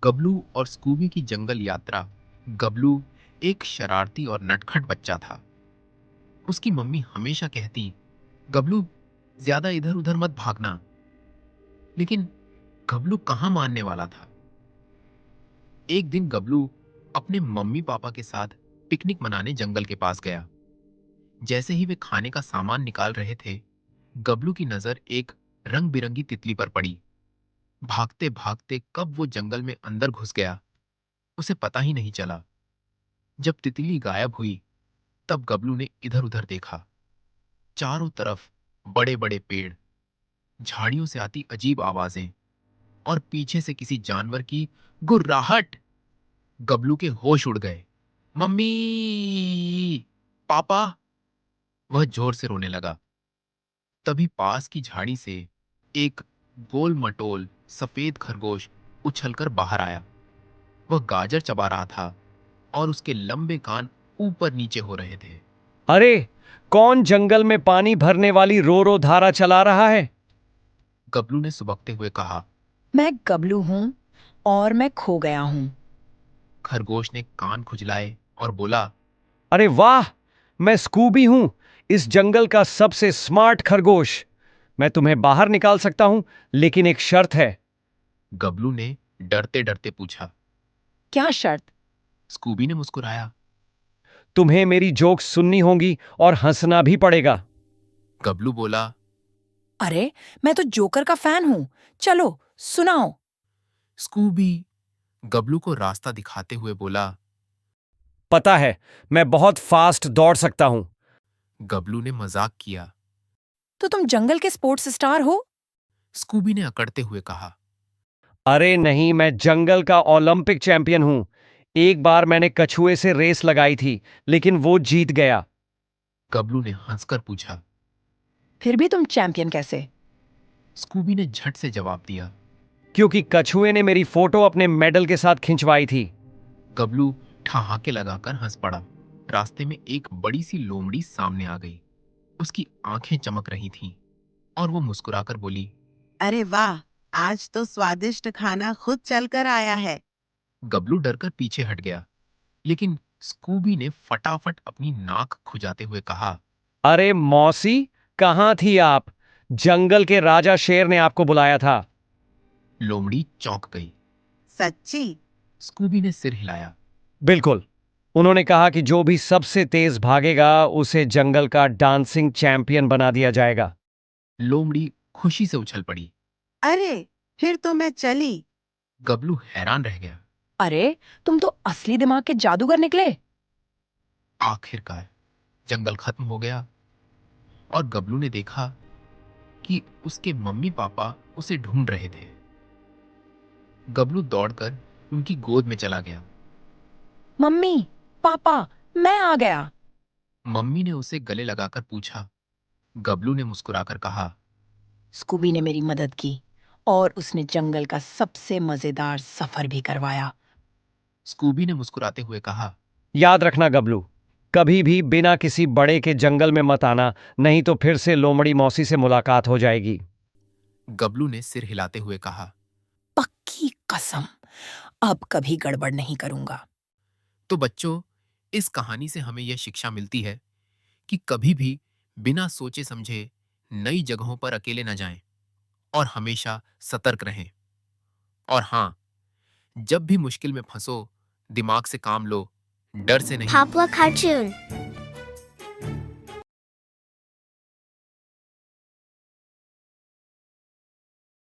गबलू और स्कूबी की जंगल यात्रा। गबलू एक शरारती और नटखट बच्चा था। उसकी मम्मी हमेशा कहती, गबलू ज्यादा इधर उधर मत भागना। लेकिन गबलू कहाँ मानने वाला था। एक दिन गबलू अपने मम्मी पापा के साथ पिकनिक मनाने जंगल के पास गया। जैसे ही वे खाने का सामान निकाल रहे थे, गबलू की नजर एक रंग बिरंगी तितली पर पड़ी। भागते भागते कब वो जंगल में अंदर घुस गया, उसे पता ही नहीं चला। जब तितली गायब हुई, तब गबलू ने इधर उधर देखा। चारों तरफ बड़े बड़े पेड़, झाड़ियों से आती अजीब आवाजें और पीछे से किसी जानवर की गुर्राहट। गबलू के होश उड़ गए। मम्मी, पापा, वह जोर से रोने लगा। तभी पास की झाड़ी से एक गोल मटोल सफेद खरगोश उछलकर बाहर आया। वह गाजर चबा रहा था और उसके लंबे कान ऊपर नीचे हो रहे थे। अरे, कौन जंगल में पानी भरने वाली रो रो धारा चला रहा है? गबलू ने सुबकते हुए कहा। मैं गबलू हूँ और मैं खो गया हूँ। खरगोश ने कान खुजलाए और बोला। अरे वाह, मैं स्कूबी हूं, इस जंगल का सबसे स्मार्ट खरगोश। मैं तुम्हें बाहर निकाल सकता हूं, लेकिन एक शर्त है। गबलू ने डरते डरते पूछा। क्या शर्त? स्कूबी ने मुस्कुराया। तुम्हें मेरी जोक्स सुननी होंगी और हंसना भी पड़ेगा। गबलू बोला। अरे, मैं तो जोकर का फैन हूँ। चलो सुनाओ। स्कूबी गबलू को रास्ता दिखाते हुए बोला। पता है, मैं बहुत फास्ट दौड़ सकता हूं। गबलू ने मजाक किया। तो तुम जंगल के स्पोर्ट्स स्टार हो? स्कूबी ने अकड़ते हुए कहा। अरे नहीं, मैं जंगल का ओलंपिक चैंपियन हूं। एक बार मैंने कछुए से रेस लगाई थी, लेकिन वो जीत गया। गबलू ने हंसकर पूछा। फिर भी तुम चैंपियन कैसे? स्कूबी ने झट से जवाब दिया। क्योंकि कछुए ने मेरी फोटो अपने मेडल के साथ खिंचवाई थी। गबलू ठहाके लगाकर हंस पड़ा। रास्ते में एक बड़ी सी लोमड़ी सामने आ गई। उसकी आंखें चमक रही थीं और वो मुस्कुराकर बोली। अरे वाह, आज तो स्वादिष्ट खाना खुद चलकर आया है। गबलू डरकर पीछे हट गया, लेकिन स्कूबी ने फटाफट अपनी नाक खुजाते हुए कहा। अरे मौसी, कहाँ थी आप? जंगल के राजा शेर ने आपको बुलाया था। लोमड़ी चौंक गई। सच्ची? स्कूबी ने सिर हिलाया। बिल्कुल। उन्होंने कहा कि जो भी सबसे तेज भागेगा उसे जंगल का डांसिंग चैंपियन बना दिया जाएगा। लोमड़ी खुशी से उछल पड़ी। अरे, फिर तो मैं चली। गबलू हैरान रह गया। अरे, तुम तो असली दिमाग के जादूगर निकले। आखिरकार जंगल खत्म हो गया और गबलू ने देखा कि उसके मम्मी पापा उसे ढूंढ रहे थे। गबलू दौड़कर उनकी गोद में चला गया। मम्मी, पापा, मैं आ गया। मम्मी ने उसे गले लगाकर पूछा। गबलू ने मुस्कुराकर कहा। स्कूबी ने मेरी मदद की और उसने जंगल का सबसे मजेदार सफर भी करवाया। स्कूबी ने मुस्कुराते हुए कहा। याद रखना गबलू, कभी भी बिना किसी बड़े के जंगल में मत आना, नहीं तो फिर से लोमड़ी मौसी से मुलाकात हो जाएगी। गबलू ने सिर हिलाते हुए कहा। पक्की कसम, अब कभी गड़बड़ नहीं करूंगा। तो बच्चों, इस कहानी से हमें यह शिक्षा मिलती है कि कभी भी बिना सोचे समझे नई जगहों पर अकेले न जाएं और हमेशा सतर्क रहें। और हाँ, जब भी मुश्किल में फंसो, दिमाग से काम लो, डर से नहीं। Poplar cartoon.